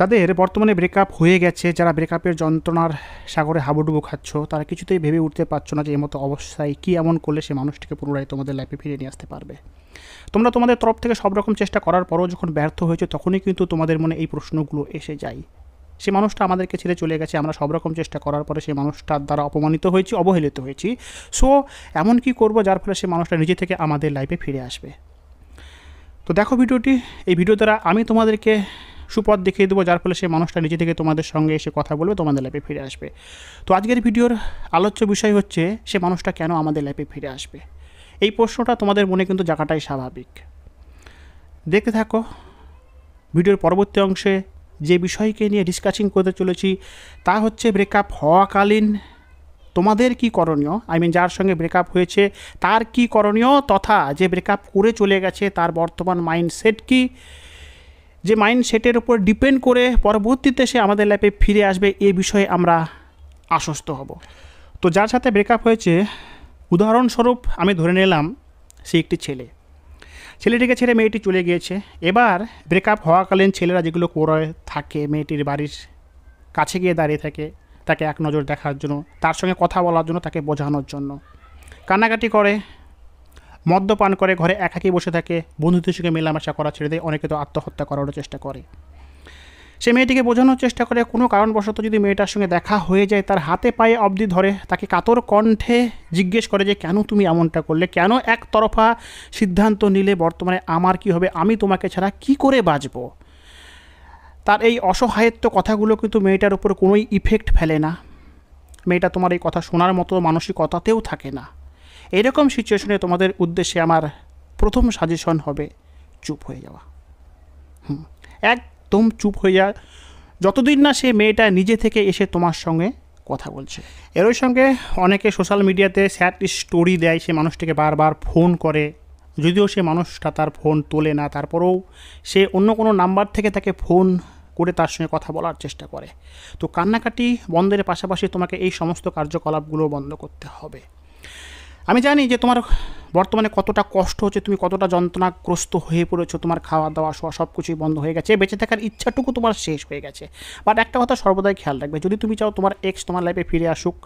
যাদের বর্তমানে ব্রেকআপ হয়ে গেছে, যারা ব্রেকআপের যন্ত্রণার সাগরে হাবুডুবু খাচ্ছ, তারা কিছুতেই ভেবে উঠতে পারছো না যে এমতো অবস্থায় কী এমন করলে সে মানুষটিকে পুনরায় তোমাদের লাইফে ফিরিয়ে নিয়ে আসতে পারবে। তোমরা তোমাদের তরফ থেকে সব রকম চেষ্টা করার পরও যখন ব্যর্থ হয়েছে, তখনই কিন্তু তোমাদের মনে এই প্রশ্নগুলো এসে যায়। সে মানুষটা আমাদেরকে ছেড়ে চলে গেছে, আমরা সব রকম চেষ্টা করার পরে সেই মানুষটার দ্বারা অপমানিত হয়েছি, অবহেলিত হয়েছি। সো এমন কি করব যার ফলে সে মানুষটা নিজে থেকে আমাদের লাইফে ফিরে আসবে। তো দেখো ভিডিওটি, এই ভিডিও দ্বারা আমি তোমাদেরকে সুপথ দেখিয়ে দেবো, যার ফলে সে মানুষটা নিজে থেকে তোমাদের সঙ্গে এসে কথা বলবে, তোমাদের লাইফে ফিরে আসবে। তো আজকের ভিডিওর আলোচ্য বিষয় হচ্ছে সে মানুষটা কেন আমাদের লাইফে ফিরে আসবে। এই প্রশ্নটা তোমাদের মনে কিন্তু জায়গাটাই স্বাভাবিক। দেখতে থাকো। ভিডিওর পরবর্তী অংশে যে বিষয়কে নিয়ে ডিসকাসিং করতে চলেছি তা হচ্ছে ব্রেকআপ হওয়াকালীন তোমাদের কি করণীয়, যার সঙ্গে ব্রেকআপ হয়েছে তার কি করণীয়, তথা যে ব্রেকআপ করে চলে গেছে তার বর্তমান মাইন্ডসেট কি, যে মাইন্ডসেটের উপর ডিপেন্ড করে পরবর্তীতে সে আমাদের লাইফে ফিরে আসবে, এ বিষয়ে আমরা আশ্বস্ত হব। তো যার সাথে ব্রেকআপ হয়েছে, উদাহরণস্বরূপ আমি ধরে নিলাম সে একটি ছেলে, ছেলেটিকে ছেড়ে মেয়েটি চলে গিয়েছে। এবার ব্রেকআপ হওয়াকালীন ছেলেরা যেগুলো করে থাকে, মেয়েটির বাড়ির কাছে গিয়ে দাঁড়িয়ে থাকে তাকে এক নজর দেখার জন্য, তার সঙ্গে কথা বলার জন্য, তাকে বোঝানোর জন্য, কান্নাকাটি করে, মদ্যপান করে, ঘরে একাকী বসে থাকে, বন্ধুদের সঙ্গে মেলামেশা করা ছেড়ে দেয়, অনেকে তো আত্মহত্যা করারও চেষ্টা করে। সে মেয়েটিকে বোঝানোর চেষ্টা করে, কোনো কারণবশত যদি মেয়েটার সঙ্গে দেখা হয়ে যায় তার হাতে পায়ে অবধি ধরে, তাকে কাতর কণ্ঠে জিজ্ঞেস করে যে কেন তুমি এমনটা করলে, কেন একতরফা সিদ্ধান্ত নিলে, বর্তমানে আমার কি হবে, আমি তোমাকে ছাড়া কি করে বাঁচব। তার এই অসহায়ত্ব কথাগুলো কিন্তু মেয়েটার উপর কোনোই ইফেক্ট ফেলে না। মেয়েটা তোমার এই কথা শোনার মতো মানসিকতাতেও থাকে না। এরকম সিচুয়েশনে তোমাদের উদ্দেশ্যে আমার প্রথম সাজেশন হবে চুপ হয়ে যাওয়া। একদম চুপ হয়ে যাওয়া, যতদিন না সে মেয়েটা নিজে থেকে এসে তোমার সঙ্গে কথা বলছে। এরই সঙ্গে অনেকে সোশ্যাল মিডিয়াতে স্যাড স্টোরি দেয়, সে মানুষটিকে বারবার ফোন করে, যদিও সে মানুষটা তার ফোন তোলে না, তারপরেও সে অন্য কোনো নাম্বার থেকে তাকে ফোন করে তার সঙ্গে কথা বলার চেষ্টা করে। তো কান্নাকাটি বন্ধের পাশাপাশি তোমাকে এই সমস্ত কার্যকলাপগুলো বন্ধ করতে হবে। আমি জানি যে তোমার বর্তমানে কতটা কষ্ট হচ্ছে, তুমি কতটা যন্ত্রণাগ্রস্ত হয়ে পড়েছো, তোমার খাওয়া দাওয়া শোয়া সব কিছুই বন্ধ হয়ে গেছে, বেঁচে থাকার ইচ্ছাটুকু তোমার শেষ হয়ে গেছে। বাট একটা কথা সর্বদাই খেয়াল রাখবে, যদি তুমি চাও তোমার এক্স তোমার লাইফে ফিরে আসুক,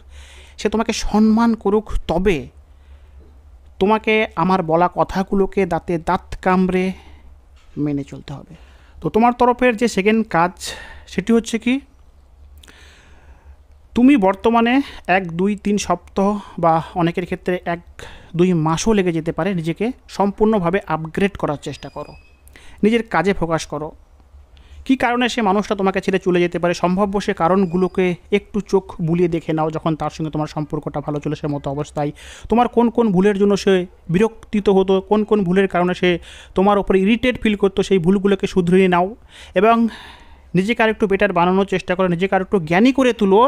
সে তোমাকে সম্মান করুক, তবে তোমাকে আমার বলা কথাগুলোকে দাঁতে দাঁত কামড়ে মেনে চলতে হবে। তো তোমার তরফের যে সেকেন্ড কাজ সেটি হচ্ছে কি, তুমি বর্তমানে 1-2-3 সপ্তাহ বা অনেকের ক্ষেত্রে 1-2 মাসও লেগে যেতে পারে, নিজেকে সম্পূর্ণভাবে আপগ্রেড করার চেষ্টা করো, নিজের কাজে ফোকাস করো। কী কারণে সে মানুষটা তোমাকে ছেড়ে চলে যেতে পারে, সম্ভাব্য সে কারণগুলোকে একটু চোখ বুলিয়ে দেখে নাও। যখন তার সঙ্গে তোমার সম্পর্কটা ভালো চলে সে মতো অবস্থায় তোমার কোন কোন ভুলের জন্য সে বিরক্তিত হতো, কোন কোন ভুলের কারণে সে তোমার ওপরে ইরিটেট ফিল করতো, সেই ভুলগুলোকে শুধরিয়ে নাও এবং নিজেকে আর একটু বেটার বানানোর চেষ্টা করো, নিজেকে আর একটু জ্ঞানী করে তুলো।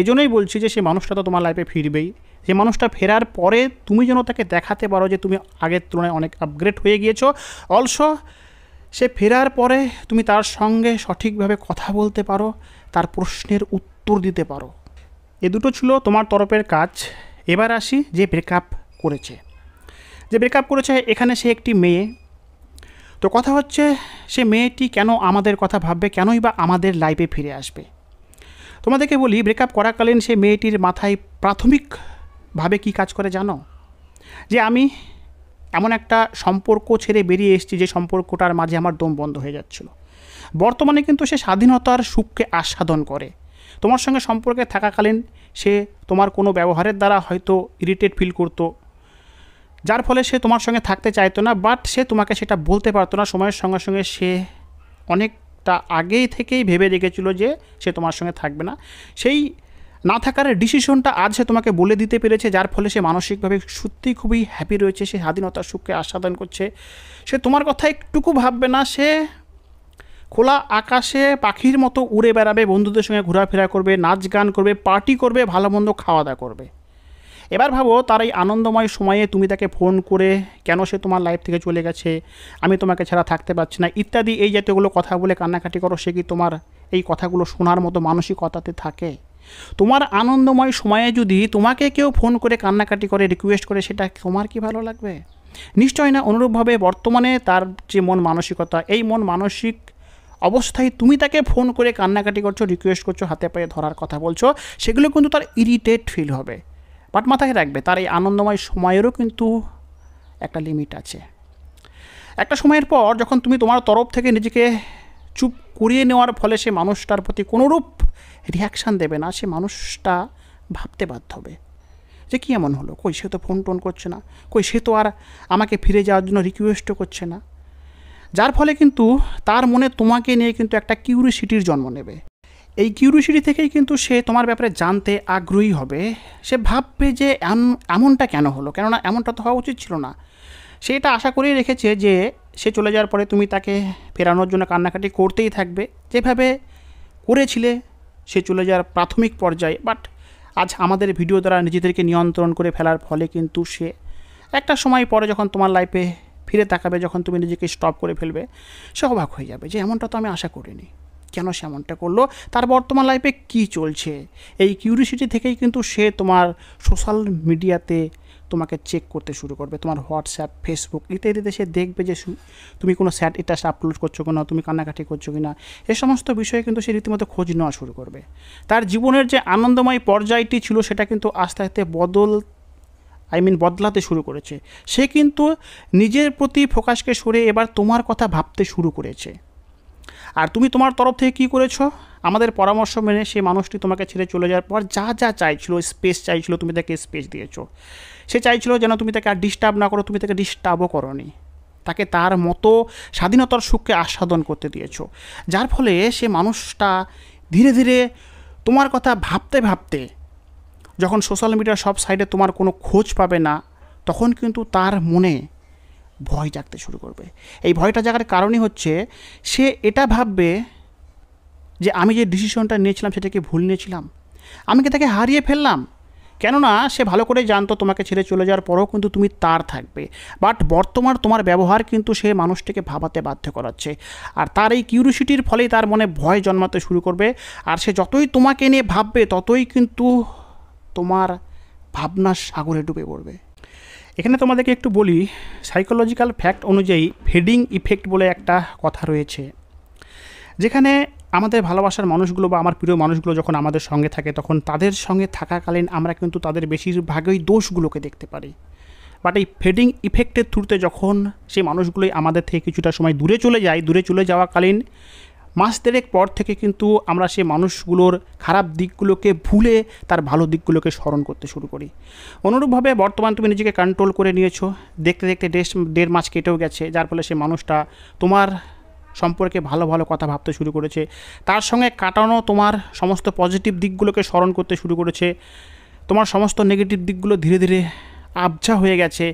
এজন্যই বলছি যে সে মানুষটা তো তোমার লাইফে ফিরবেই। যে মানুষটা ফেরার পরে তুমি যেন তাকে দেখাতে পারো যে তুমি আগের তুলনায় অনেক আপগ্রেড হয়ে গিয়েছো। অলসো সে ফেরার পরে তুমি তার সঙ্গে সঠিকভাবে কথা বলতে পারো, তার প্রশ্নের উত্তর দিতে পারো। এ দুটো ছিল তোমার তরফের কাজ। এবার আসি যে ব্রেকআপ করেছে, এখানে সে একটি মেয়ে। তো কথা হচ্ছে সে মেয়েটি কেন আমাদের কথা ভাববে, কেনই বা আমাদের লাইফে ফিরে আসবে। তোমাদেরকে বলি, ব্রেকআপ করাকালীন সে মেয়েটির মাথায় প্রাথমিকভাবে কী কাজ করে জানো? যে আমি এমন একটা সম্পর্ক ছেড়ে বেরিয়ে এসেছি যে সম্পর্কটার মাঝে আমার দম বন্ধ হয়ে যাচ্ছিল। বর্তমানে কিন্তু সে স্বাধীনতার সুখকে আস্বাদন করে। তোমার সঙ্গে সম্পর্কে থাকাকালীন সে তোমার কোনো ব্যবহারের দ্বারা হয়তো ইরিটেট ফিল করতো, যার ফলে সে তোমার সঙ্গে থাকতে চাইতো না, বাট সে তোমাকে সেটা বলতে পারতো না। সময়ের সঙ্গে সঙ্গে সে অনেকটা আগেই থেকেই ভেবে রেখেছিল যে সে তোমার সঙ্গে থাকবে না। সেই না থাকার ডিসিশনটা আজ সে তোমাকে বলে দিতে পেরেছে, যার ফলে সে মানসিকভাবে সত্যিই খুবই হ্যাপি রয়েছে, সে স্বাধীনতার সুখকে আস্বাদন করছে। সে তোমার কথা একটুকু ভাববে না, সে খোলা আকাশে পাখির মতো উড়ে বেড়াবে, বন্ধুদের সঙ্গে ঘোরাফেরা করবে, নাচ গান করবে, পার্টি করবে, ভালো মন্দ খাওয়া দাওয়া করবে। এবার ভাবো, তার এই আনন্দময় সময়ে তুমি তাকে ফোন করে কেন সে তোমার লাইফ থেকে চলে গেছে, আমি তোমাকে ছাড়া থাকতে পারছি না ইত্যাদি এই জাতীয়গুলো কথা বলে কান্নাকাটি করো, সে কি তোমার এই কথাগুলো শোনার মতো মানসিকতাতে থাকে? তোমার আনন্দময় সময়ে যদি তোমাকে কেউ ফোন করে কান্নাকাটি করে, রিকোয়েস্ট করে, সেটা তোমার কি ভালো লাগবে? নিশ্চয় না। অনুরূপভাবে বর্তমানে তার যে মন মানসিকতা, এই মন মানসিক অবস্থায় তুমি তাকে ফোন করে কান্নাকাটি করছো, রিকোয়েস্ট করছো, হাতে পায়ে ধরার কথা বলছো, সেগুলো কিন্তু তার ইরিটেট ফিল হবে। বাট মাথায় রাখবে, তার এই আনন্দময় সময়েরও কিন্তু একটা লিমিট আছে। একটা সময়ের পর যখন তুমি তোমার তরফ থেকে নিজেকে চুপ করিয়ে নেওয়ার ফলে সে মানুষটার প্রতি কোনোরূপ রিয়াকশান দেবে না, সে মানুষটা ভাবতে বাধ্য হবে যে কী এমন হলো, কই সে তো ফোন টোন করছে না, কই সে তো আর আমাকে ফিরে যাওয়ার জন্য রিকোয়েস্টও করছে না। যার ফলে কিন্তু তার মনে তোমাকে নিয়ে কিন্তু একটা কিউরিসিটির জন্ম নেবে। এই কিউরিসিটি থেকেই কিন্তু সে তোমার ব্যাপারে জানতে আগ্রহী হবে। সে ভাববে যে এমনটা কেন হলো, কেননা এমনটা তো হওয়া উচিত ছিল না। সে এটা আশা করেই রেখেছে যে সে চলে যাওয়ার পরে তুমি তাকে ফেরানোর জন্য কান্নাকাটি করতেই থাকবে, যেভাবে করেছিলে সে চলে যাওয়ার প্রাথমিক পর্যায়ে। বাট আজ আমাদের ভিডিও দ্বারা নিজেদেরকে নিয়ন্ত্রণ করে ফেলার ফলে কিন্তু সে একটা সময় পরে যখন তোমার লাইফে ফিরে তাকাবে, যখন তুমি নিজেকে স্টপ করে ফেলবে, সে অবাক হয়ে যাবে যে এমনটা তো আমি আশা করিনি, কেন সে এমনটা করলো, তার বর্তমান লাইফে কী চলছে। এই কিউরিসিটি থেকেই কিন্তু সে তোমার সোশ্যাল মিডিয়াতে তোমাকে চেক করতে শুরু করবে, তোমার হোয়াটসঅ্যাপ, ফেসবুক ইত্যাদিতে সে দেখবে যে তুমি কোনো স্যাড স্ট্যাটাস আপলোড করছো কিনা, তুমি কান্নাকাটি করছো কিনা, এ সমস্ত বিষয়ে কিন্তু সে রীতিমতো খোঁজ নেওয়া শুরু করবে। তার জীবনের যে আনন্দময় পর্যায়টি ছিল সেটা কিন্তু আস্তে আস্তে বদলাতে শুরু করেছে। সে কিন্তু নিজের প্রতি ফোকাসকে সরে এবার তোমার কথা ভাবতে শুরু করেছে। আর তুমি তোমার তরফ থেকে কী করেছো, আমাদের পরামর্শ মেনে সে মানুষটি তোমাকে ছেড়ে চলে যাওয়ার পর যা যা চাইছিল, স্পেস চাইছিল, তুমি তাকে স্পেস দিয়েছো। সে চাইছিল যেন তুমি তাকে আর ডিস্টার্ব না করো, তুমি তাকে ডিস্টার্বও করোনি, তাকে তার মতো স্বাধীনতার সুখকে আস্বাদন করতে দিয়েছো। যার ফলে সে মানুষটা ধীরে ধীরে তোমার কথা ভাবতে ভাবতে যখন সোশ্যাল মিডিয়ার সব সাইডে তোমার কোনো খোঁজ পাবে না, তখন কিন্তু তার মনে ভয় জাগতে শুরু করবে। এই ভয়টা জাগার কারণই হচ্ছে সে এটা ভাববে যে আমি যে ডিসিশনটা নিয়েছিলাম সেটা কি ভুল নিয়েছিলাম, আমি কি তাকে হারিয়ে ফেললাম। কেননা সে ভালো করে জানতো তোমাকে ছেড়ে চলে যাওয়ার পরেও কিন্তু তুমি তার থাকবে। বাট বর্তমান তোমার ব্যবহার কিন্তু সে মানুষটিকে ভাবাতে বাধ্য করাচ্ছে। আর তার এই কিউরিসিটির ফলেই তার মনে ভয় জন্মাতে শুরু করবে। আর সে যতই তোমাকে নিয়ে ভাববে ততই কিন্তু তোমার ভাবনার সাগরে ডুবে পড়বে। এখানে তোমাদেরকে একটু বলি, সাইকোলজিক্যাল ফ্যাক্ট অনুযায়ী ফেডিং ইফেক্ট বলে একটা কথা রয়েছে, যেখানে আমাদের ভালোবাসার মানুষগুলো বা আমার প্রিয় মানুষগুলো যখন আমাদের সঙ্গে থাকে তখন তাদের সঙ্গে থাকাকালীন আমরা কিন্তু তাদের বেশিরভাগই দোষগুলোকে দেখতে পারি। বাট এই ফেডিং ইফেক্টের থ্রুতে যখন সেই মানুষগুলোই আমাদের থেকে কিছুটা সময় দূরে চলে যাওয়াকালীন মাস দেড়েক পর থেকে কিন্তু আমরা সেই মানুষগুলোর খারাপ দিকগুলোকে ভুলে তার ভালো দিকগুলোকে স্মরণ করতে শুরু করি। অনুরূপভাবে বর্তমান তুমি নিজেকে কন্ট্রোল করে নিয়েছো, দেখতে দেখতে দেড় মাস কেটেও গেছে, যার ফলে সে মানুষটা তোমার সম্পর্কে ভালো ভালো কথা ভাবতে শুরু করেছে, তার সঙ্গে কাটানো তোমার সমস্ত পজিটিভ দিকগুলোকে স্মরণ করতে শুরু করেছে, তোমার সমস্ত নেগেটিভ দিকগুলো ধীরে ধীরে আবঝা হয়ে গেছে,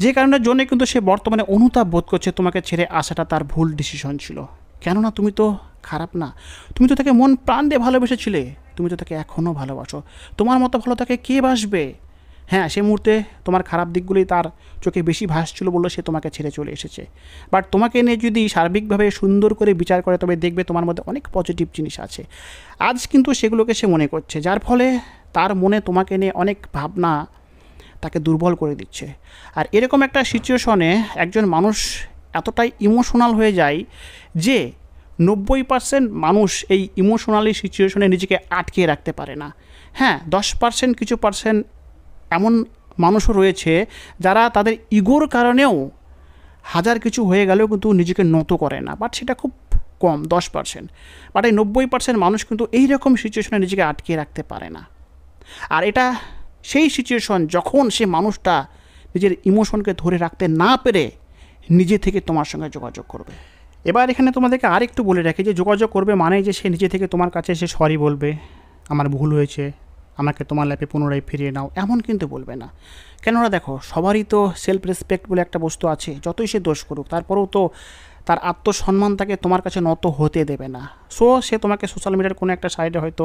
যে কারণের জন্য কিন্তু সে বর্তমানে অনুতাপ বোধ করছে তোমাকে ছেড়ে আসাটা তার ভুল ডিসিশন ছিল। কেননা তুমি তো খারাপ না, তুমি তো তাকে মন প্রাণ দিয়ে ভালোবেসেছিলে, তুমি তো তাকে এখনও ভালোবাসো, তোমার মতো ভালো তাকে কে বাসবে। হ্যাঁ, সে মুহূর্তে তোমার খারাপ দিকগুলোই তার চোখে বেশি ভাসছিল বললো সে তোমাকে ছেড়ে চলে এসেছে। বাট তোমাকে নিয়ে যদি সার্বিকভাবে সুন্দর করে বিচার করে তবে দেখবে তোমার মধ্যে অনেক পজিটিভ জিনিস আছে। আজ কিন্তু সেগুলোকে সে মনে করছে, যার ফলে তার মনে তোমাকে নিয়ে অনেক ভাবনা তাকে দুর্বল করে দিচ্ছে। আর এরকম একটা সিচুয়েশনে একজন মানুষ এতটাই ইমোশনাল হয়ে যায় যে 90% মানুষ এই ইমোশনালি সিচুয়েশনে নিজেকে আটকে রাখতে পারে না। হ্যাঁ, 10% কিছু পার্সেন্ট এমন মানুষও রয়েছে যারা তাদের ইগোর কারণেও হাজার কিছু হয়ে গেলেও কিন্তু নিজেকে নত করে না, বাট সেটা খুব কম, 10%। বাট এই 90% মানুষ কিন্তু এইরকম সিচুয়েশনে নিজেকে আটকে রাখতে পারে না। আর এটা সেই সিচুয়েশন যখন সে মানুষটা নিজের ইমোশনকে ধরে রাখতে না পেরে নিজে থেকে তোমার সঙ্গে যোগাযোগ করবে। এবার এখানে তোমাদেরকে আরেকটু বলে রাখি যে যোগাযোগ করবে মানে যে সে নিজে থেকে তোমার কাছে এসে সরি বলবে, আমার ভুল হয়েছে, আমাকে তোমার লাইফে পুনরায় ফিরিয়ে নাও, এমন কিন্তু বলবে না। কেননা দেখো, সবারই তো সেলফ রেসপেক্ট বলে একটা বস্তু আছে, যতই সে দোষ করুক তারপরেও তো তার আত্মসম্মান তাকে তোমার কাছে নত হতে দেবে না। সো সে তোমাকে সোশ্যাল মিডিয়ার কোনো একটা সাইডে হয়তো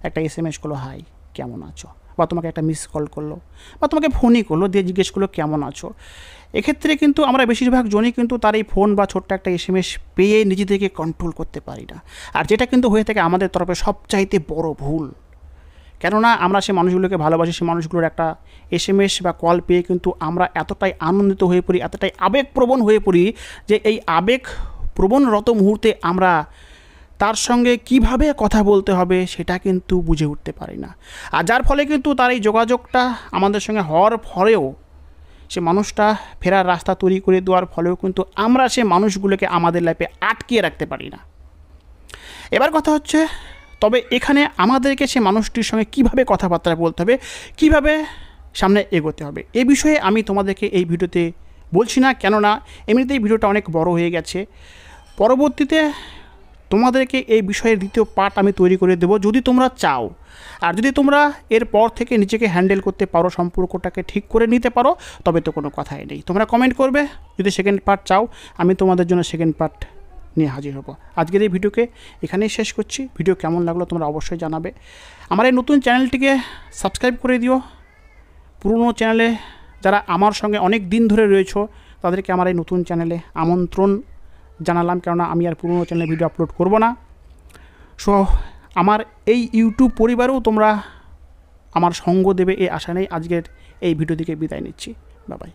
একটা SMS করলো, হাই কেমন আছো, বা তোমাকে একটা মিস কল করলো, বা তোমাকে ফোনই করলো, দিয়ে জিজ্ঞেস করলো কেমন আছো। এক্ষেত্রে কিন্তু আমরা বেশিরভাগ জনই কিন্তু তার এই ফোন বা ছোট্ট একটা SMS পেয়ে নিজেদেরকে কন্ট্রোল করতে পারি না। আর যেটা কিন্তু হয়ে থাকে আমাদের তরফে সবচাইতে বড় ভুল। কেননা আমরা সে মানুষগুলোকে ভালোবাসি, সে মানুষগুলোর একটা SMS বা কল পেয়ে কিন্তু আমরা এতটাই আনন্দিত হয়ে পড়ি, এতটাই আবেগপ্রবণ হয়ে পড়ি যে এই আবেগ প্রবণরত মুহূর্তে আমরা তার সঙ্গে কিভাবে কথা বলতে হবে সেটা কিন্তু বুঝে উঠতে পারি না। আর যার ফলে কিন্তু তার এই যোগাযোগটা আমাদের সঙ্গে হওয়ার ফলেও সে মানুষটা ফেরার রাস্তা তৈরি করে দেওয়ার ফলেও কিন্তু আমরা সে মানুষগুলোকে আমাদের লাইফে আটকিয়ে রাখতে পারি না। এবার কথা হচ্ছে, তবে এখানে আমাদেরকে সে মানুষটির সঙ্গে কিভাবে কথাবার্তা বলতে হবে, কিভাবে সামনে এগোতে হবে, এ বিষয়ে আমি তোমাদেরকে এই ভিডিওতে বলছি না, কেননা এমনিতেই ভিডিওটা অনেক বড় হয়ে গেছে। পরবর্তীতে তোমাদেরকে এই বিষয়ের দ্বিতীয় পার্ট আমি তৈরি করে দেবো যদি তোমরা চাও। আর যদি তোমরা এরপর থেকে নিজেকে হ্যান্ডেল করতে পারো, সম্পর্কটাকে ঠিক করে নিতে পারো, তবে তো কোনো কথাই নেই। তোমরা কমেন্ট করবে যদি সেকেন্ড পার্ট চাও, আমি তোমাদের জন্য সেকেন্ড পার্ট নিয়ে হাজির হব। আজকের এই ভিডিওকে এখানেই শেষ করছি। ভিডিও কেমন লাগলো তোমরা অবশ্যই জানাবে। আমার এই নতুন চ্যানেলটিকে সাবস্ক্রাইব করে দিও। পুরনো চ্যানেলে যারা আমার সঙ্গে অনেক দিন ধরে রয়েছো তাদেরকে আমার এই নতুন চ্যানেলে আমন্ত্রণ জানালাম, কেননা আমি আর পুরনো চ্যানেলে ভিডিও আপলোড করব না। সো আমার এই ইউটিউব পরিবারেও তোমরা আমার সঙ্গ দেবে এই আশা নেই। আজকের এই ভিডিও থেকে বিদায় নিচ্ছি। Bye bye.